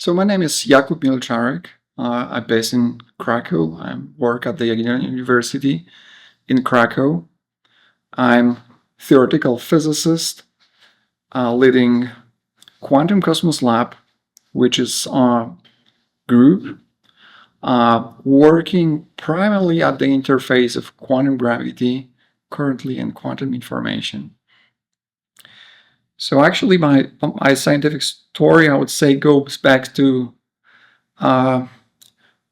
So my name is Jakub Mielczarek. I'm based in Kraków. I work at the Jagiellonian University in Kraków. I'm theoretical physicist leading Quantum Cosmos Lab, which is a group working primarily at the interface of quantum gravity currently and quantum information. So actually my scientific story, I would say, goes back to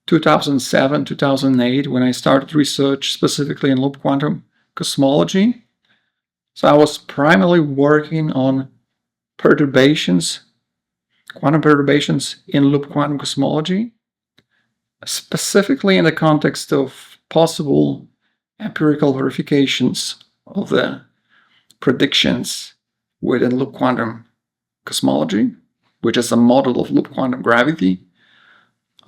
2007, 2008, when I started research specifically in loop quantum cosmology. So I was primarily working on perturbations, quantum perturbations in loop quantum cosmology, specifically in the context of possible empirical verifications of the predictions within loop quantum cosmology, which is a model of loop quantum gravity,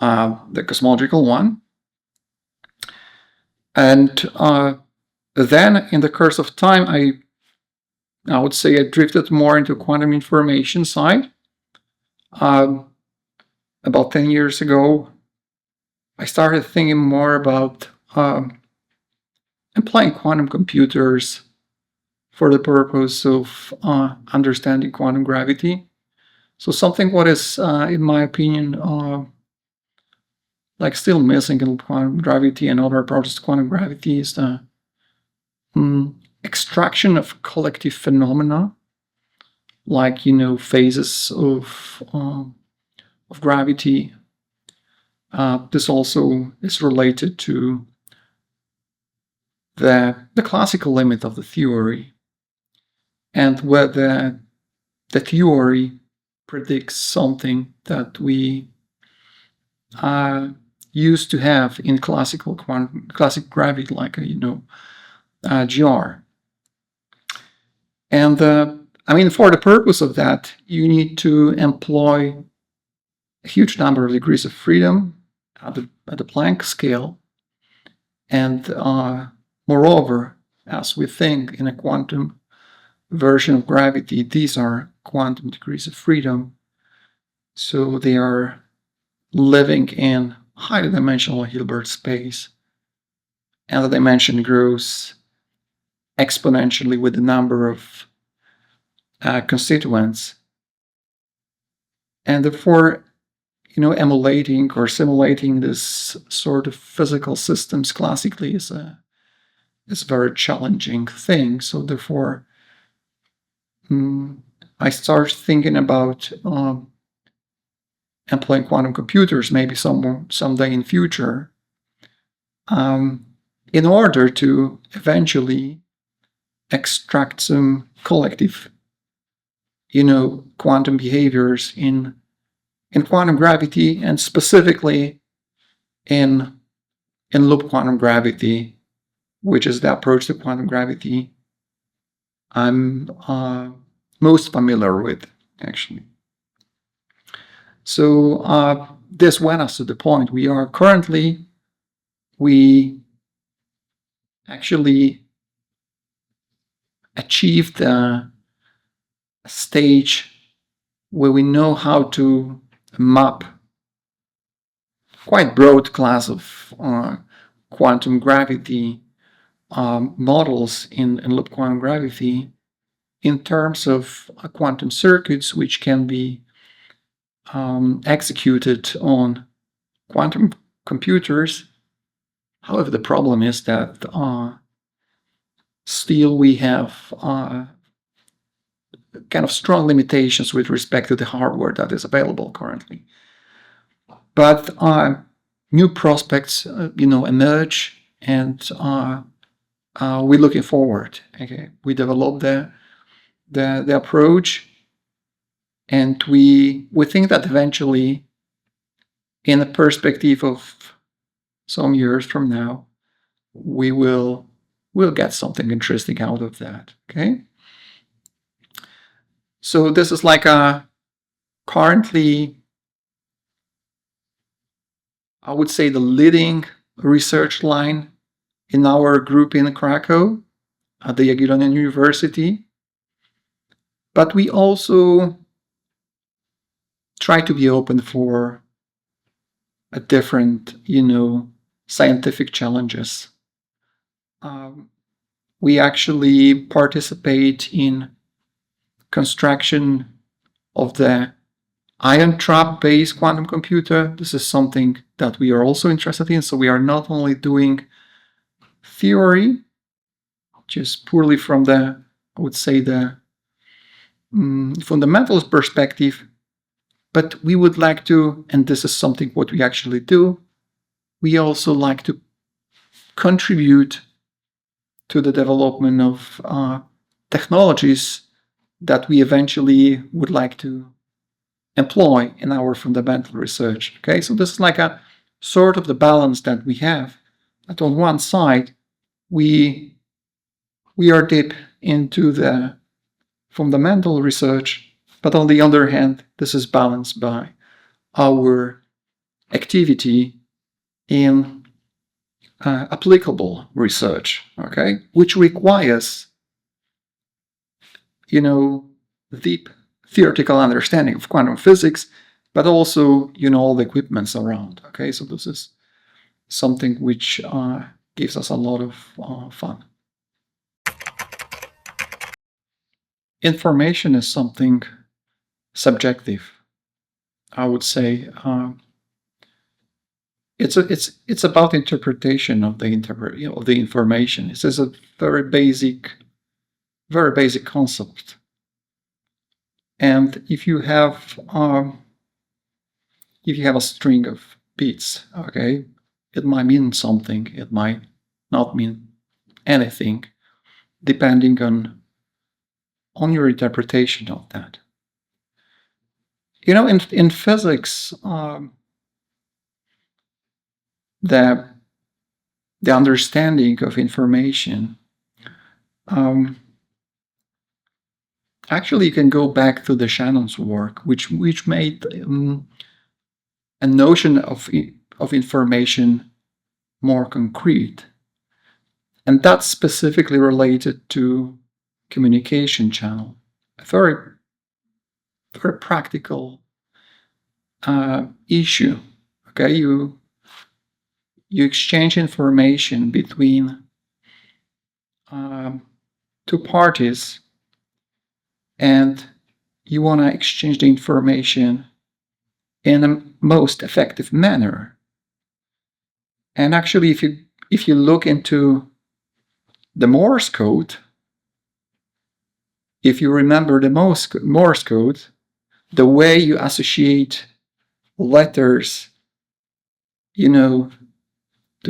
the cosmological one. And then in the course of time, I would say I drifted more into quantum information side. About 10 years ago, I started thinking more about applying quantum computers for the purpose of understanding quantum gravity. So something what is, in my opinion, like still missing in quantum gravity and other approaches to quantum gravity is the extraction of collective phenomena, like, phases of gravity. This also is related to the classical limit of the theory, and whether the theory predicts something that we used to have in classic gravity, like GR. And for the purpose of that, you need to employ a huge number of degrees of freedom at the Planck scale, and moreover, as we think in a quantum version of gravity, these are quantum degrees of freedom, so they are living in highly dimensional Hilbert space, and the dimension grows exponentially with the number of constituents, and therefore, emulating or simulating this sort of physical systems classically is a very challenging thing. So therefore, I start thinking about employing quantum computers maybe someday in future, in order to eventually extract some collective, quantum behaviors in quantum gravity, and specifically in loop quantum gravity, which is the approach to quantum gravity I'm most familiar with, actually. So this went us to the point we actually achieved a stage where we know how to map quite broad class of quantum gravity models in loop quantum gravity in terms of quantum circuits which can be executed on quantum computers. However, the problem is that still we have kind of strong limitations with respect to the hardware that is available currently. But new prospects, emerge, and we're looking forward. Okay, we developed the approach, and we think that eventually, in the perspective of some years from now, we'll get something interesting out of that. Okay. So this is like currently, I would say, the leading research line in our group in Kraków at the Jagiellonian University. But we also try to be open for a different, scientific challenges. We actually participate in construction of the ion trap-based quantum computer. This is something that we are also interested in. So we are not only doing theory, just purely from the, I would say, the fundamentals perspective, but we would like to, and this is something what we actually do, we also like to contribute to the development of technologies that we eventually would like to employ in our fundamental research. Okay, so this is like a sort of the balance that we have. That on one side, we are deep into the fundamental research, but on the other hand, this is balanced by our activity in applicable research, okay, which requires, deep theoretical understanding of quantum physics, but also, all the equipments around, okay? So this is something which gives us a lot of fun. Information is something subjective, I would say. It's about interpretation of the of the information. This is a very basic concept. And if you have a string of bits, okay, it might mean something. It might not mean anything, depending on your interpretation of that. In physics, the understanding of information, actually you can go back to the Shannon's work, which made a notion of information more concrete, and that's specifically related to communication channel, a very practical issue. Okay, you exchange information between two parties, and you want to exchange the information in a most effective manner. And actually, if you look into the Morse code, if you remember the Morse code, the way you associate letters, to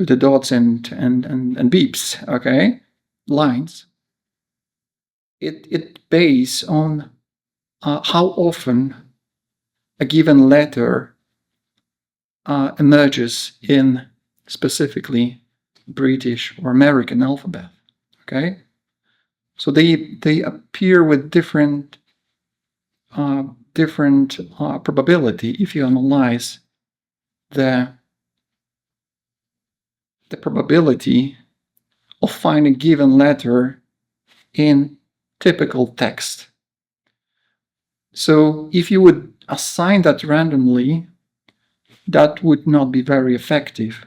the dots and beeps, okay, lines, it based on how often a given letter emerges in specifically British or American alphabet. Okay, so they appear with different probability if you analyze the probability of finding a given letter in typical text. So if you would assign that randomly, that would not be very effective.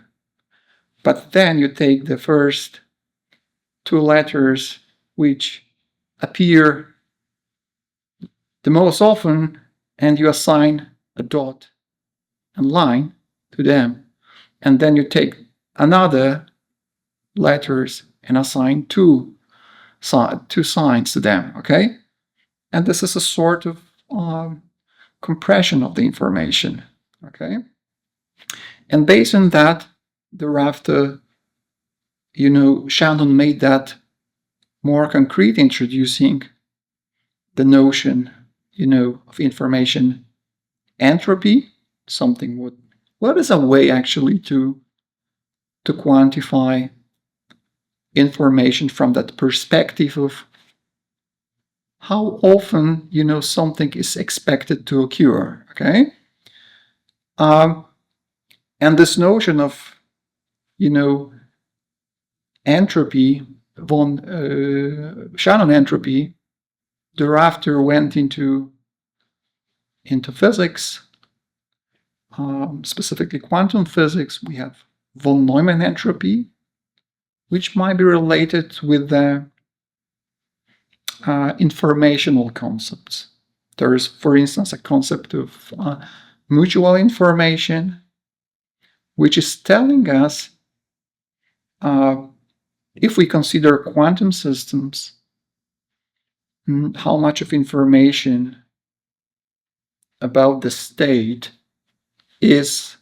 But then you take the first two letters which appear the most often, and you assign a dot and line to them, and then you take another letters and assign two signs to them, okay? And this is a sort of compression of the information, okay? And based on that, thereafter, Shannon made that more concrete, introducing the notion, of information entropy, something what is a way actually to quantify information from that perspective of how often, something is expected to occur, okay? And this notion of, entropy, Shannon entropy, thereafter went into physics, specifically quantum physics, we have von Neumann entropy, which might be related with the informational concepts. There is, for instance, a concept of mutual information, which is telling us, if we consider quantum systems, how much of information about the state is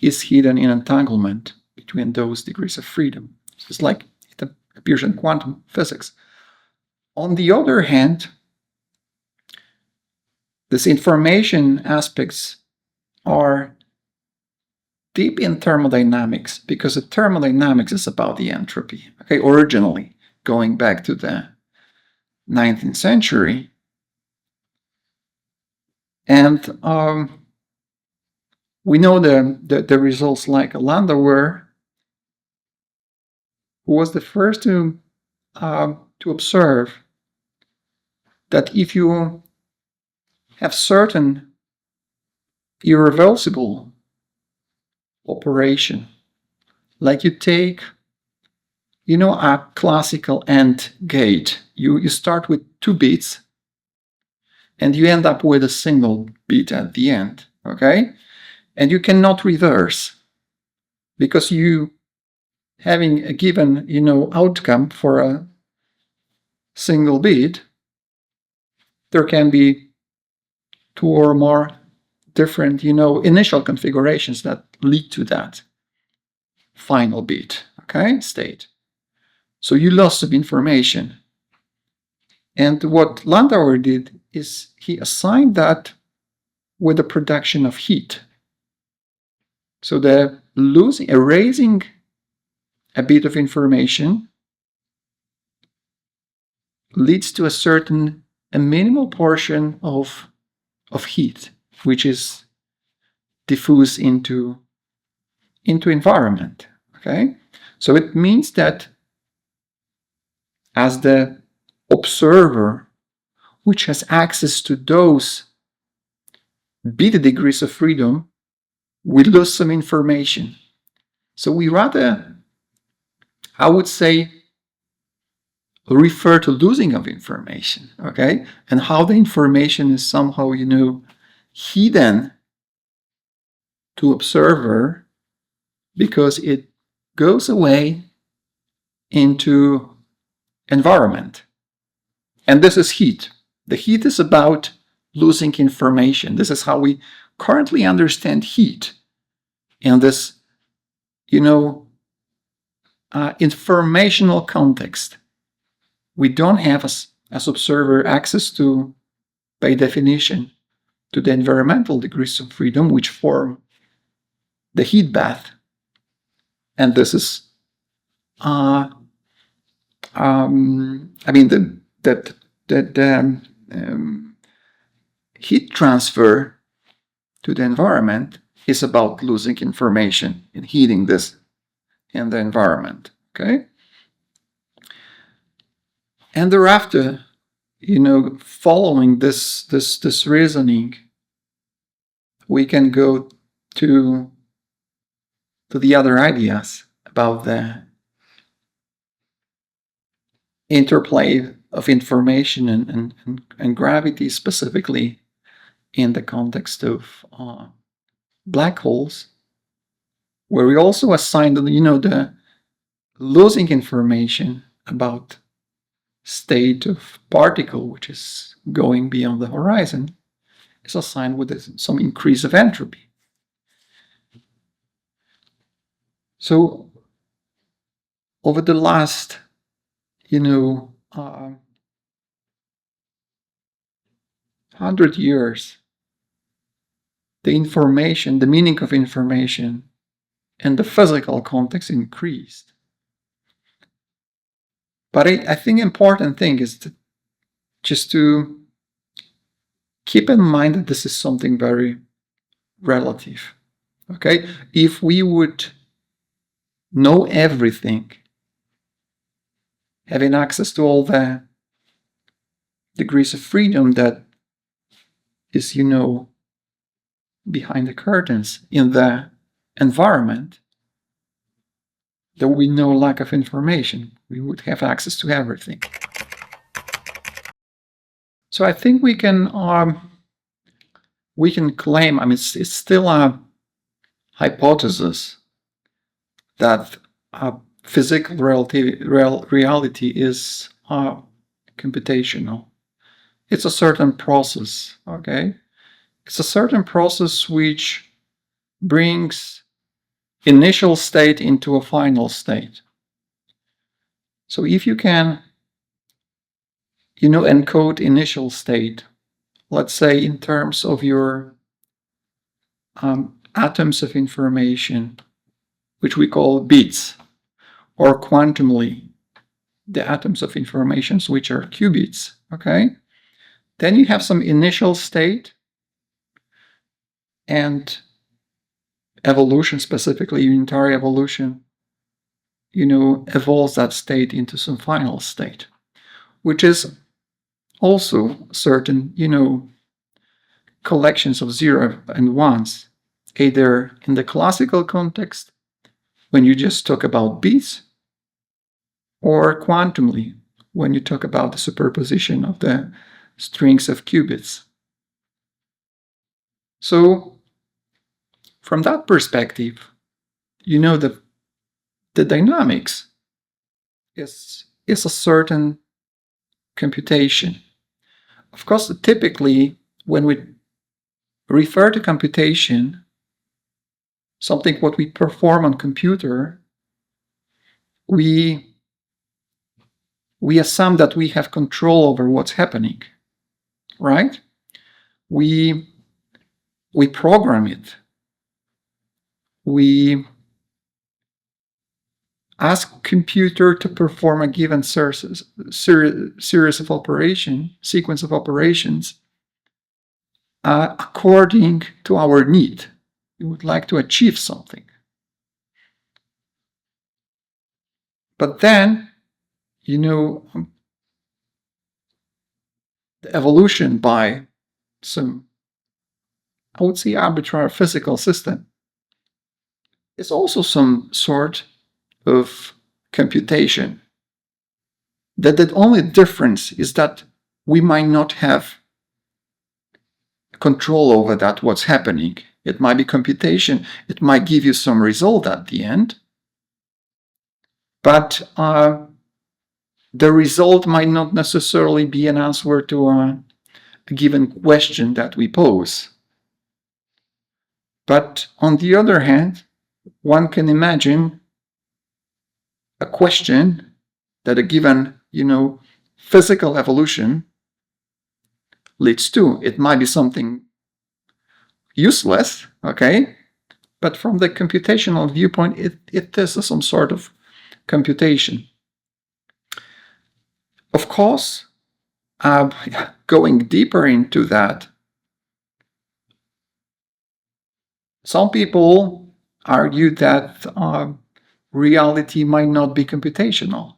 hidden in entanglement between those degrees of freedom. It's like it appears in quantum physics. On the other hand, these information aspects are deep in thermodynamics, because the thermodynamics is about the entropy. Okay, originally, going back to the 19th century. And we know the results like Landauer, who was the first to observe that if you have certain irreversible operation, like you take, a classical AND gate, you start with 2 bits and you end up with a single bit at the end, okay? And you cannot reverse, because you having a given, outcome for a single bit, there can be 2 or more different, initial configurations that lead to that final bit, okay, state. So you lost some information. And what Landauer did is he assigned that with the production of heat. So the erasing a bit of information leads to a minimal portion of heat, which is diffused into environment. Okay, so it means that as the observer, which has access to those beta degrees of freedom, we lose some information. So we rather, I would say, refer to losing of information, okay? And how the information is somehow, hidden to observer, because it goes away into environment. And this is heat. The heat is about losing information. This is how we currently understand heat in this, informational context. We don't have, as observer, access to, by definition, to the environmental degrees of freedom, which form the heat bath. And this is, the heat transfer to the environment is about losing information and heating this in the environment, okay? And thereafter, following this reasoning, we can go to the other ideas about the interplay of information and gravity, specifically in the context of black holes, where we also assigned, the losing information about state of particle, which is going beyond the horizon, is assigned with some increase of entropy. So over the last, 100 years, the meaning of information and the physical context increased. But I think important thing is just to keep in mind that this is something very relative. Okay? If we would know everything, having access to all the degrees of freedom that is, behind the curtains in the environment, there would be no lack of information. We would have access to everything. So I think we can claim, I mean, it's still a hypothesis that physical reality is computational. It's a certain process, okay? It's a certain process which brings initial state into a final state. So if you can, encode initial state, let's say in terms of your atoms of information, which we call bits, or quantumly, the atoms of information, which are qubits, okay? Then you have some initial state, and evolution, specifically unitary evolution, evolves that state into some final state, which is also certain, collections of 0 and 1s, either in the classical context, when you just talk about bits, or quantumly, when you talk about the superposition of the strings of qubits. So, from that perspective, the dynamics is a certain computation. Of course, typically, when we refer to computation, something what we perform on computer, we assume that we have control over what's happening, right? We program it. We ask computer to perform a given series of sequence of operations according to our need. We would like to achieve something. But then, the evolution by some, I would say, arbitrary physical system is also some sort of computation. That the only difference is that we might not have control over that, what's happening. It might be computation. It might give you some result at the end. But the result might not necessarily be an answer to a given question that we pose. But on the other hand, one can imagine a question that a given, physical evolution leads to. It might be something useless, okay? But from the computational viewpoint, it is some sort of computation. Of course, going deeper into that, some people argue that reality might not be computational.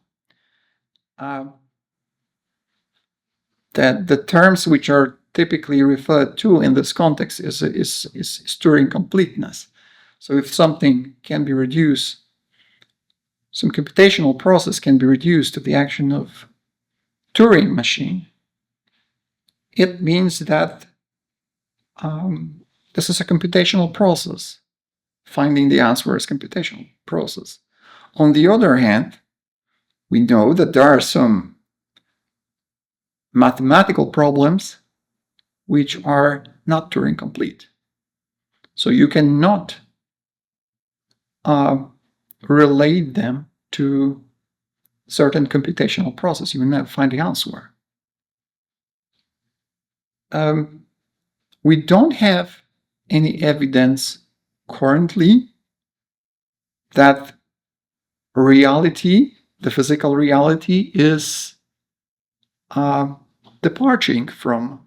That the terms which are typically referred to in this context is Turing completeness. So if something can be reduced, some computational process can be reduced to the action of Turing machine, it means that this is a computational process. Finding the answer is a computational process. On the other hand, we know that there are some mathematical problems which are not Turing complete. So you cannot relate them to certain computational process. You will never find the answer. We don't have any evidence currently that reality, the physical reality, is departing from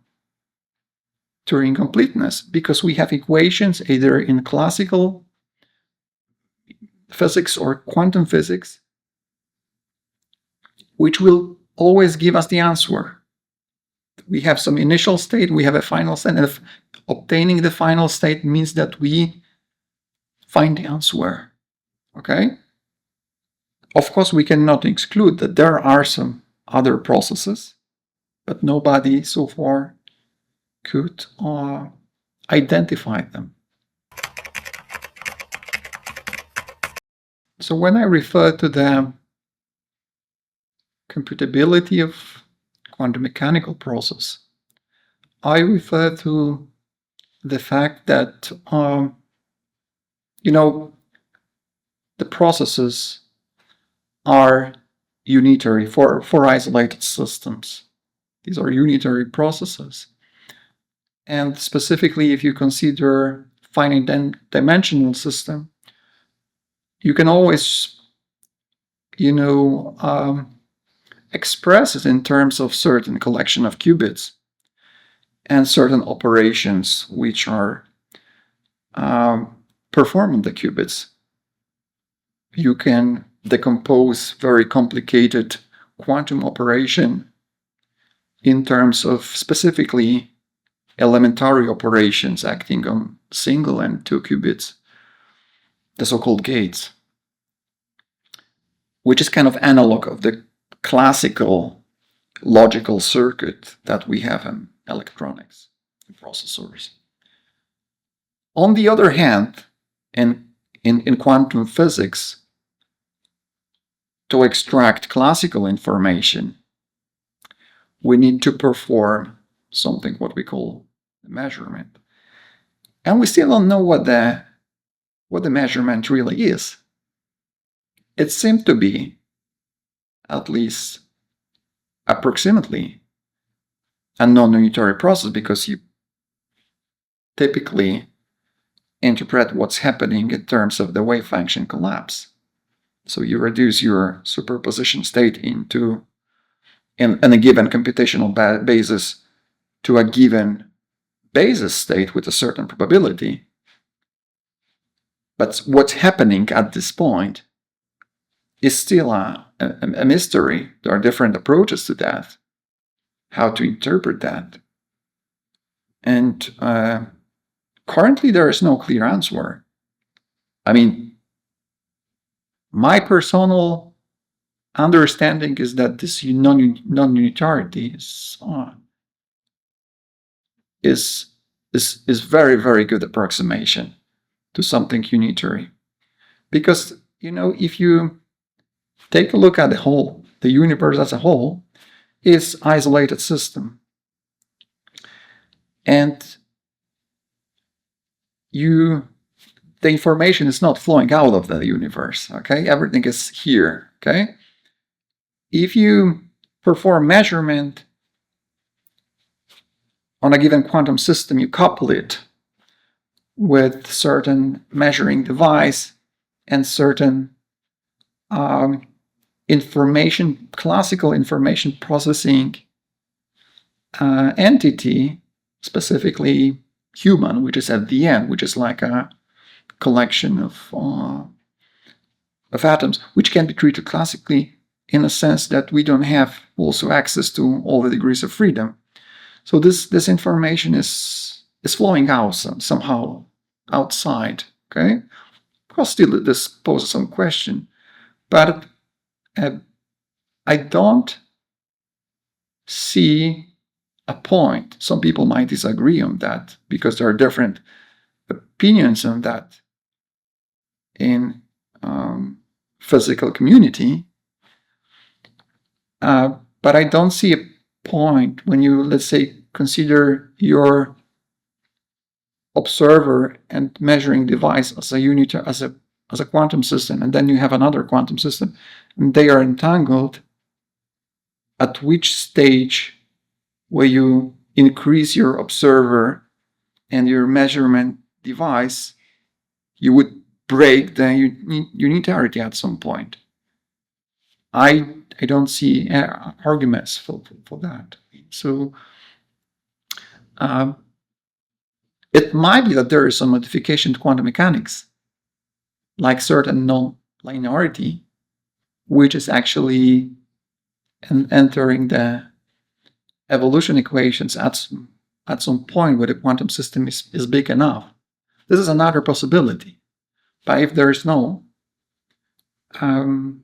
Turing completeness, because we have equations either in classical physics or quantum physics which will always give us the answer. we have some initial state, we have a final state, and if obtaining the final state means that we find the answer. Okay? Of course, we cannot exclude that there are some other processes, but nobody so far could identify them. So when I refer to the computability of quantum mechanical process, I refer to the fact that, the processes are unitary for isolated systems. These are unitary processes. And specifically, if you consider finite dimensional system, you can always, express it in terms of certain collection of qubits and certain operations which are performed on the qubits. You can decompose very complicated quantum operation in terms of specifically elementary operations acting on single and two qubits, the so-called gates, which is kind of analog of the classical logical circuit that we have in electronics and processors. On the other hand, in quantum physics, to extract classical information, we need to perform something what we call a measurement. And we still don't know what the measurement really is. It seems to be, at least approximately, a non-unitary process, because you typically interpret what's happening in terms of the wave function collapse. So you reduce your superposition state into, in a given computational basis, to a given basis state with a certain probability. But what's happening at this point is still a mystery. There are different approaches to that, how to interpret that. And currently there is no clear answer. I mean, my personal understanding is that this non-unitarity is very, very good approximation to something unitary. Because, if you take a look at the universe as a whole is isolated system. And the information is not flowing out of the universe, okay? Everything is here, okay? If you perform measurement on a given quantum system, you couple it with certain measuring device and certain classical information processing entity, specifically human, which is at the end, which is like a collection of atoms, which can be treated classically in a sense that we don't have also access to all the degrees of freedom. So this information is flowing out somehow outside, okay? Of course, still this poses some question, but I don't see a point. Some people might disagree on that because there are different opinions on that in physical community. But I don't see a point when you, let's say, consider your observer and measuring device as a unit, as a quantum system, and then you have another quantum system, and they are entangled. At which stage where you increase your observer and your measurement device, you would break the unitarity at some point. I don't see arguments for that. So it might be that there is some modification to quantum mechanics, like certain non-linearity, which is actually entering the evolution equations at some point where the quantum system is big enough. This is another possibility. But if there is no, I'm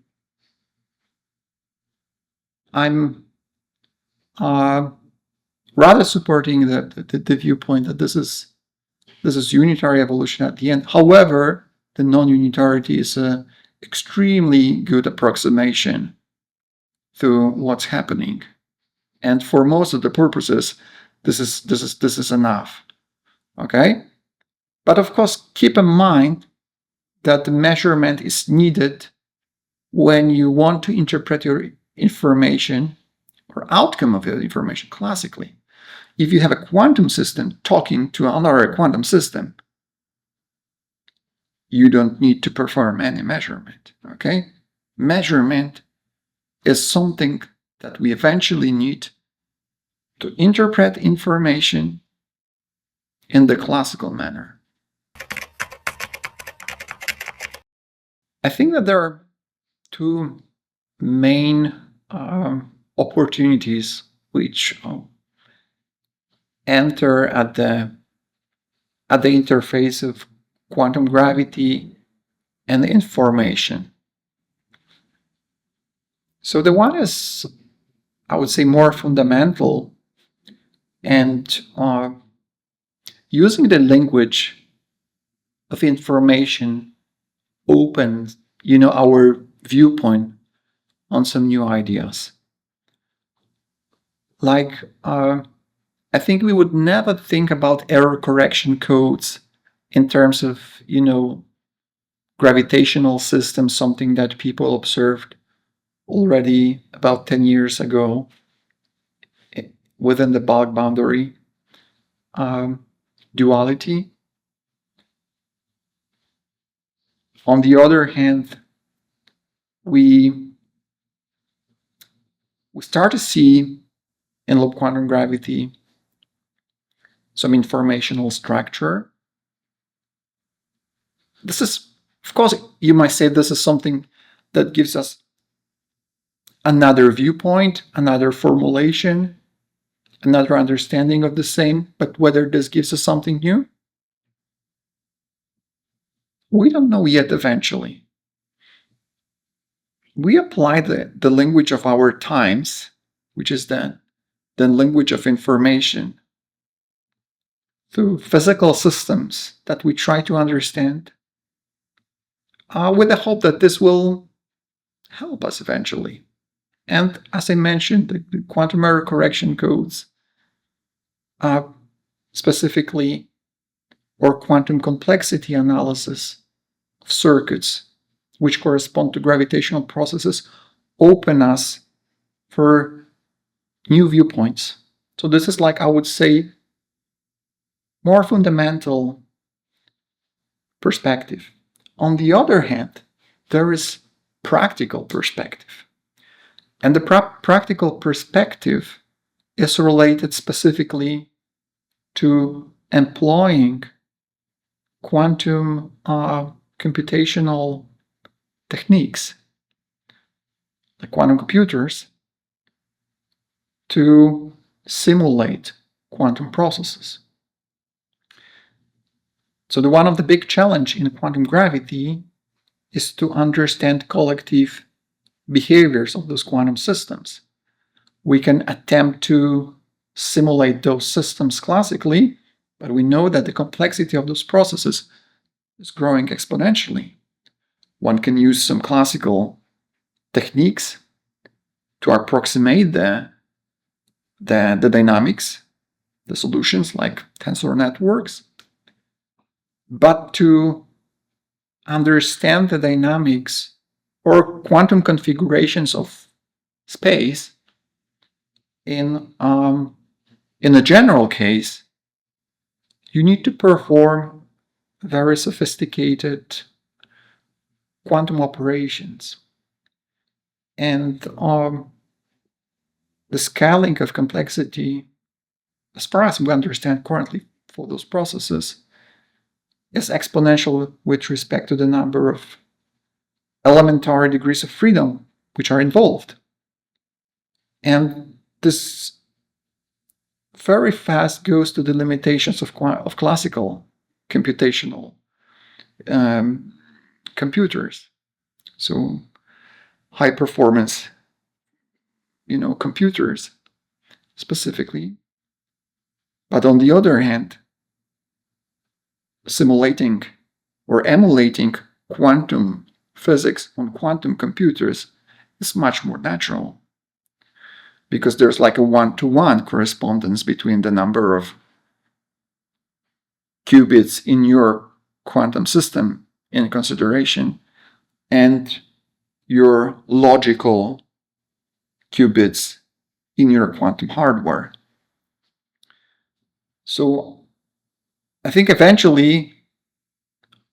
rather supporting the viewpoint that this is unitary evolution at the end. However, the non-unitarity is an extremely good approximation to what's happening, and for most of the purposes, this is enough. Okay, but of course, keep in mind that the measurement is needed when you want to interpret your information or outcome of your information classically. If you have a quantum system talking to another quantum system, you don't need to perform any measurement. Okay, measurement is something that we eventually need to interpret information in the classical manner. I think that there are two main opportunities which enter at the interface of quantum gravity and information. So the one is, I would say, more fundamental, and using the language of information opens, our viewpoint on some new ideas. Like, I think we would never think about error correction codes in terms of, gravitational systems, something that people observed already about 10 years ago within the bulk boundary duality. On the other hand, we start to see in loop quantum gravity some informational structure. This is, of course, you might say this is something that gives us another viewpoint, another formulation, another understanding of the same, but whether this gives us something new, we don't know yet eventually. We apply the language of our times, which is the language of information, to physical systems that we try to understand, with the hope that this will help us eventually. And as I mentioned, the quantum error correction codes, specifically, or quantum complexity analysis of circuits which correspond to gravitational processes, open us for new viewpoints. So this is, like, I would say, more fundamental perspective. On the other hand, there is practical perspective. And the practical perspective is related specifically to employing quantum computational techniques, like quantum computers, to simulate quantum processes. So one of the big challenges in quantum gravity is to understand collective behaviors of those quantum systems. We can attempt to simulate those systems classically, but we know that the complexity of those processes is growing exponentially. One can use some classical techniques to approximate the dynamics, the solutions like tensor networks, but to understand the dynamics or quantum configurations of space in a general case, you need to perform very sophisticated quantum operations. And the scaling of complexity, as far as we understand currently for those processes, is exponential with respect to the number of elementary degrees of freedom which are involved. And this very fast goes to the limitations of classical computational computers. So high performance, computers specifically. But on the other hand, simulating or emulating quantum physics on quantum computers is much more natural, because there's like a one-to-one correspondence between the number of qubits in your quantum system in consideration and your logical qubits in your quantum hardware. So I think eventually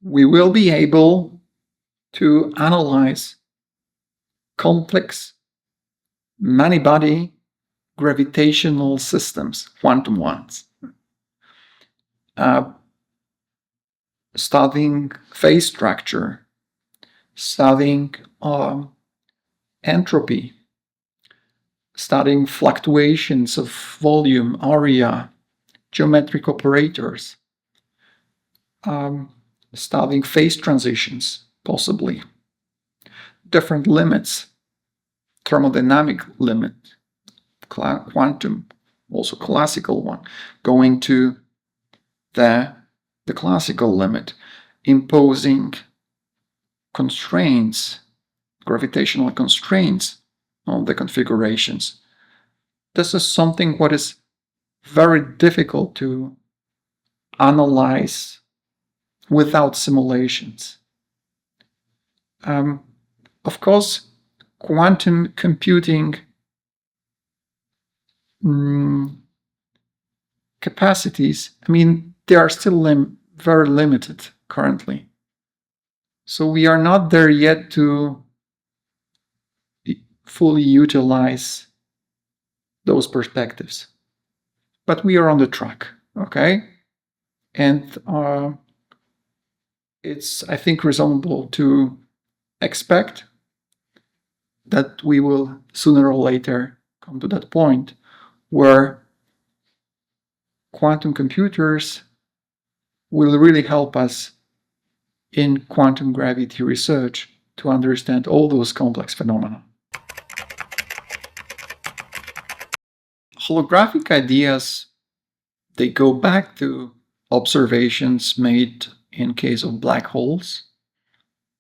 we will be able to analyze complex many-body gravitational systems, quantum ones, studying phase structure, studying entropy, studying fluctuations of volume, area, geometric operators, studying phase transitions, possibly, different limits, thermodynamic limit, quantum, also classical one, going to the classical limit, imposing constraints, gravitational constraints on the configurations. This is something what is very difficult to analyze without simulations. Of course, quantum computing capacities, they are still very limited currently. So we are not there yet to fully utilize those perspectives. But we are on the track, okay? And it's, I think, reasonable to expect that we will sooner or later come to that point where quantum computers will really help us in quantum gravity research to understand all those complex phenomena. Holographic ideas, they go back to observations made in case of black holes,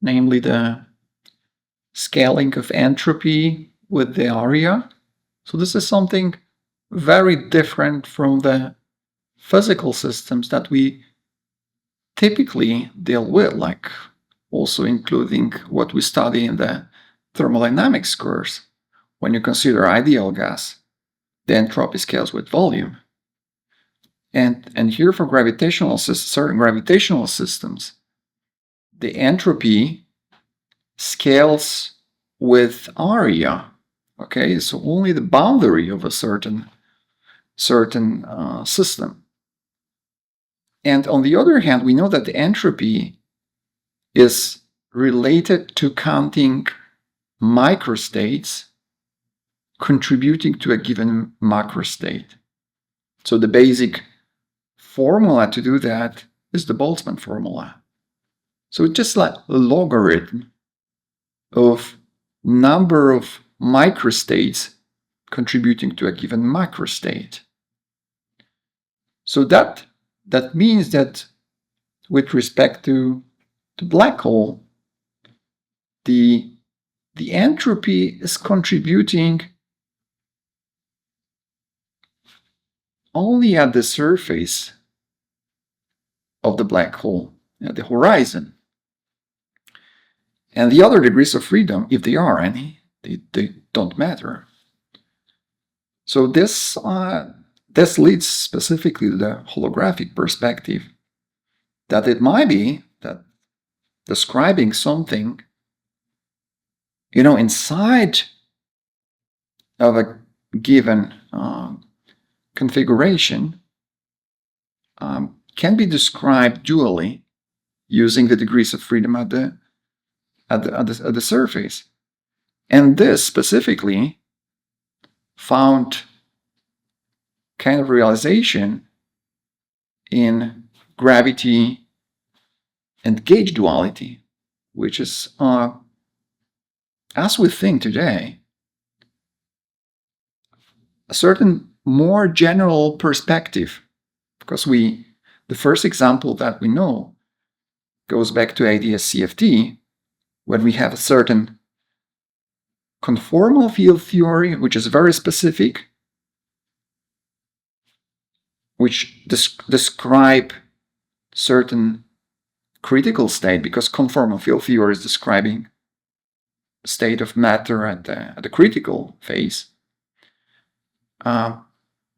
namely the scaling of entropy with the area. So this is something very different from the physical systems that we typically deal with, like also including what we study in the thermodynamics course. When you consider ideal gas, the entropy scales with volume. And here for certain gravitational systems, the entropy scales with area. Okay, so only the boundary of a certain system. And on the other hand, we know that the entropy is related to counting microstates contributing to a given macrostate. So the basic formula to do that is the Boltzmann formula. So it's just like a logarithm of number of microstates contributing to a given macrostate. So that means that with respect to the black hole, the entropy is contributing only at the surface of the black hole, at the horizon. And the other degrees of freedom, if there are any, they don't matter. So this leads specifically to the holographic perspective, that it might be that describing something, inside of a given configuration can be described dually using the degrees of freedom at the surface. And this specifically found kind of realization in gravity and gauge duality, which is, as we think today, a certain more general perspective, because the first example that we know goes back to ADS-CFT, when we have a certain conformal field theory, which is very specific, which describe certain critical state, because conformal field theory is describing state of matter at the critical phase, at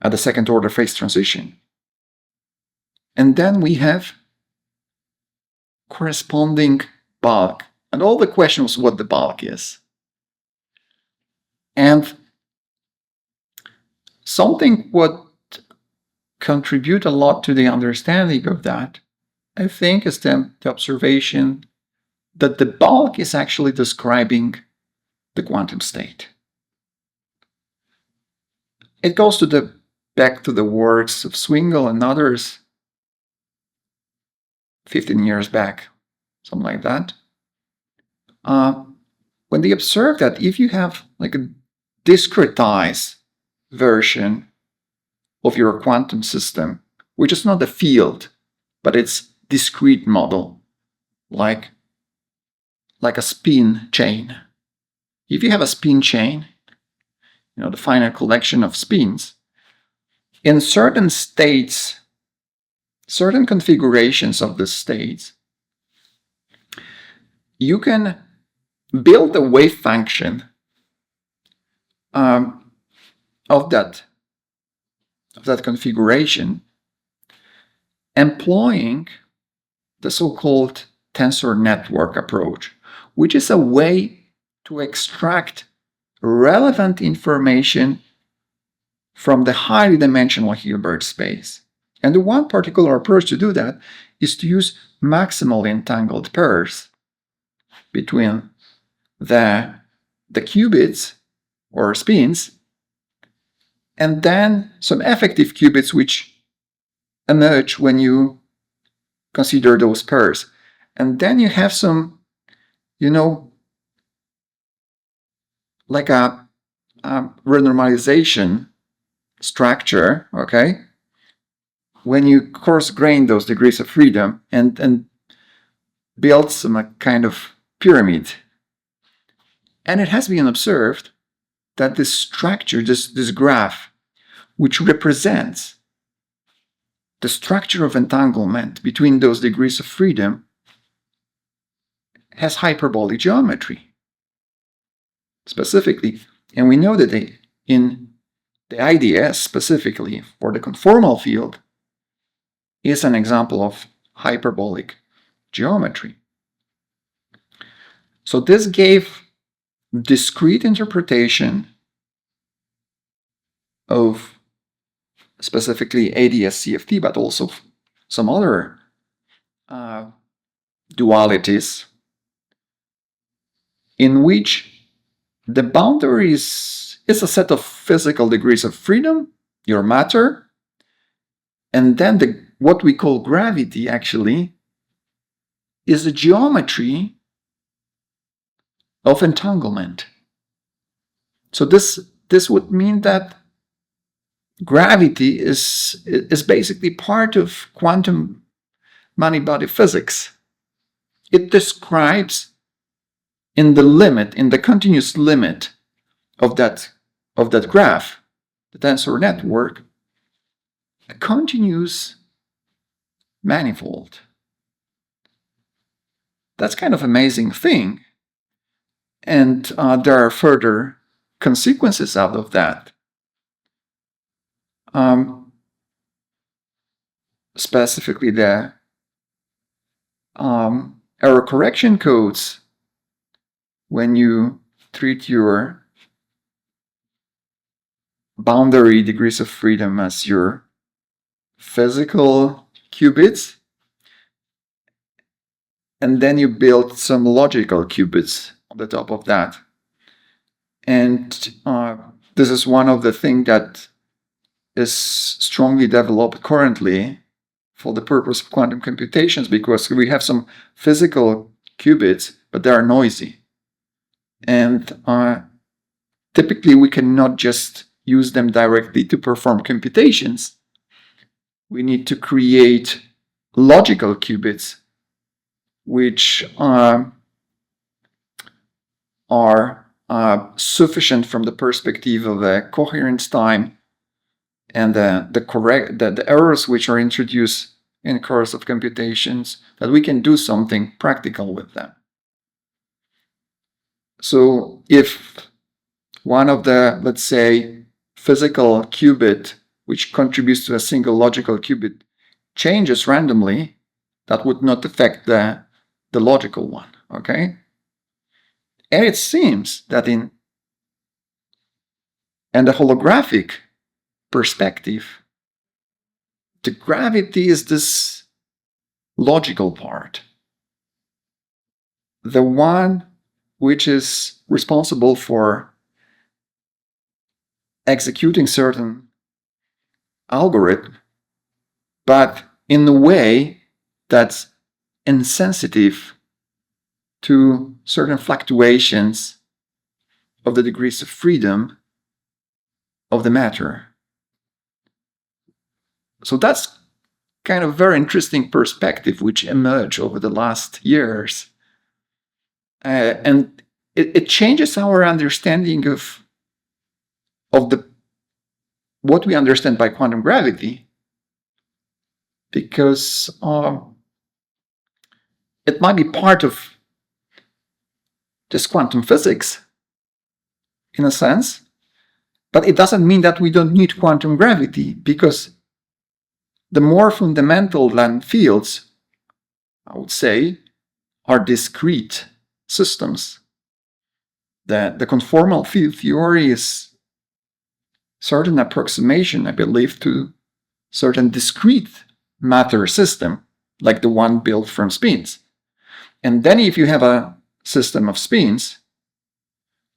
the second order phase transition. And then we have corresponding bulk. And all the question was what the bulk is. And something what contribute a lot to the understanding of that, I think, is the observation that the bulk is actually describing the quantum state. It goes back to the works of Swingle and others 15 years back, something like that. When they observed that if you have like a discretized version of your quantum system, which is not a field, but it's discrete model, like a spin chain. If you have a spin chain, the finite collection of spins, in certain states, certain configurations of the states, you can build a wave function of that configuration, employing the so-called tensor network approach, which is a way to extract relevant information from the highly dimensional Hilbert space. And the one particular approach to do that is to use maximally entangled pairs between the qubits or spins, and then some effective qubits which emerge when you consider those pairs. And then you have some, like a renormalization structure, okay? When you coarse grain those degrees of freedom and build some kind of pyramid. And it has been observed that this structure, this graph, which represents the structure of entanglement between those degrees of freedom, has hyperbolic geometry. Specifically, and we know that in the IDS specifically for the conformal field is an example of hyperbolic geometry. So this gave discrete interpretation of specifically ADS-CFT, but also some other dualities in which the boundary is a set of physical degrees of freedom, your matter, and then what we call gravity actually is the geometry of entanglement. So this would mean that gravity is basically part of quantum many-body physics. It describes in the continuous limit of that graph, the tensor network, a continuous manifold. That's kind of amazing thing. And there are further consequences out of that. Specifically the error correction codes, when you treat your boundary degrees of freedom as your physical qubits, and then you build some logical qubits on the top of that. And this is one of the things that is strongly developed currently for the purpose of quantum computations, because we have some physical qubits, but they are noisy. And typically we cannot just use them directly to perform computations. We need to create logical qubits, which are sufficient from the perspective of the coherence time and the errors which are introduced in the course of computations, that we can do something practical with them. So if one of the, let's say, physical qubit which contributes to a single logical qubit changes randomly, that would not affect the logical one, okay? And it seems that in the holographic perspective, the gravity is this logical part, the one which is responsible for executing certain algorithm, but in a way that's insensitive to certain fluctuations of the degrees of freedom of the matter. So that's kind of very interesting perspective which emerged over the last years. And it changes our understanding of what we understand by quantum gravity, because it might be part of just quantum physics in a sense, but it doesn't mean that we don't need quantum gravity, because the more fundamental than fields, I would say, are discrete systems. The conformal field theory is certain approximation, I believe, to certain discrete matter system, like the one built from spins. And then if you have a system of spins,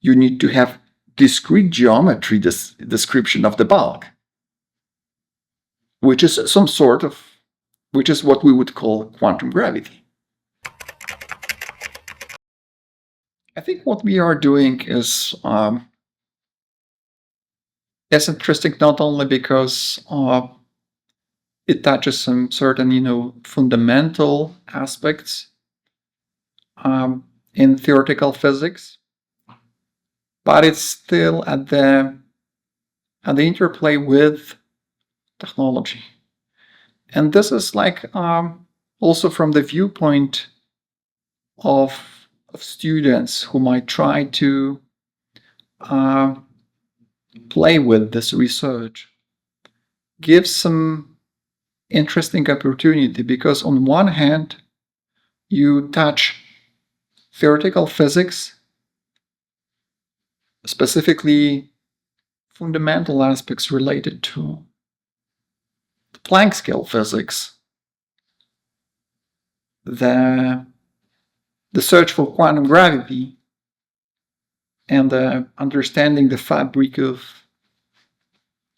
you need to have discrete geometry description of the bulk, which is which is what we would call quantum gravity. I think what we are doing is interesting not only because it touches some certain, fundamental aspects in theoretical physics, but it's still at the interplay with technology. And this is like also from the viewpoint of students who might try to play with this research, gives some interesting opportunity, because on one hand you touch theoretical physics, specifically fundamental aspects related to the Planck scale physics, the search for quantum gravity, and understanding the fabric of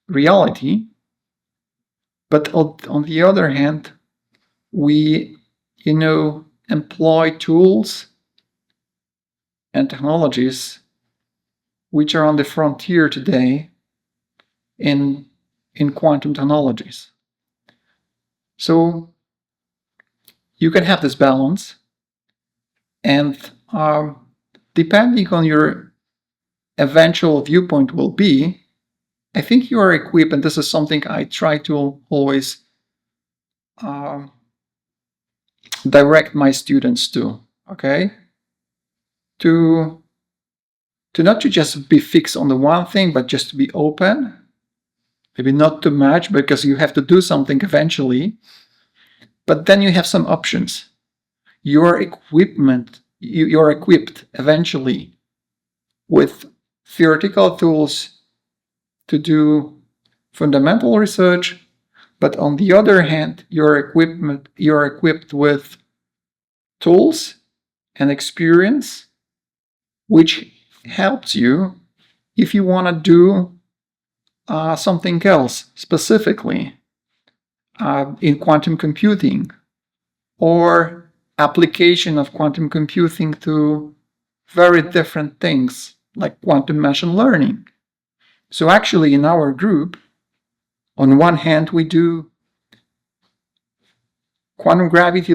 reality. But on the other hand, we, employ tools and technologies which are on the frontier today in quantum technologies. So you can have this balance, and depending on your eventual viewpoint will be, I think you are equipped, and this is something I try to always direct my students to, okay? To not to just be fixed on the one thing, but just to be open, maybe not too much, because you have to do something eventually, but then you have some options. You're equipped eventually with theoretical tools to do fundamental research, but on the other hand, you're equipped with tools and experience which helps you if you want to do something else specifically in quantum computing, or application of quantum computing to very different things like quantum machine learning. So actually in our group, on one hand, we do quantum gravity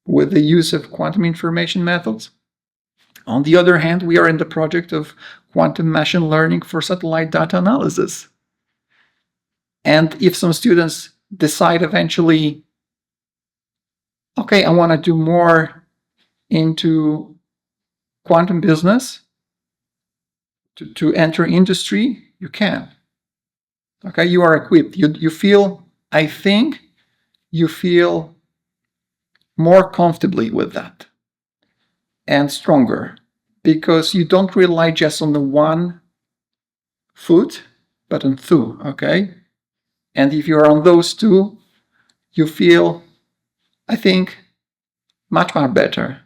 with the use of quantum information methods. On the other hand, we are in the project of quantum machine learning for satellite data analysis. And if some students decide eventually, okay, I want to do more into quantum business, to enter industry, you can. Okay, you are equipped. You feel, I think, you feel more comfortably with that and stronger, because you don't rely just on the one foot, but on two, okay? And if you're on those two, you feel, I think, much better.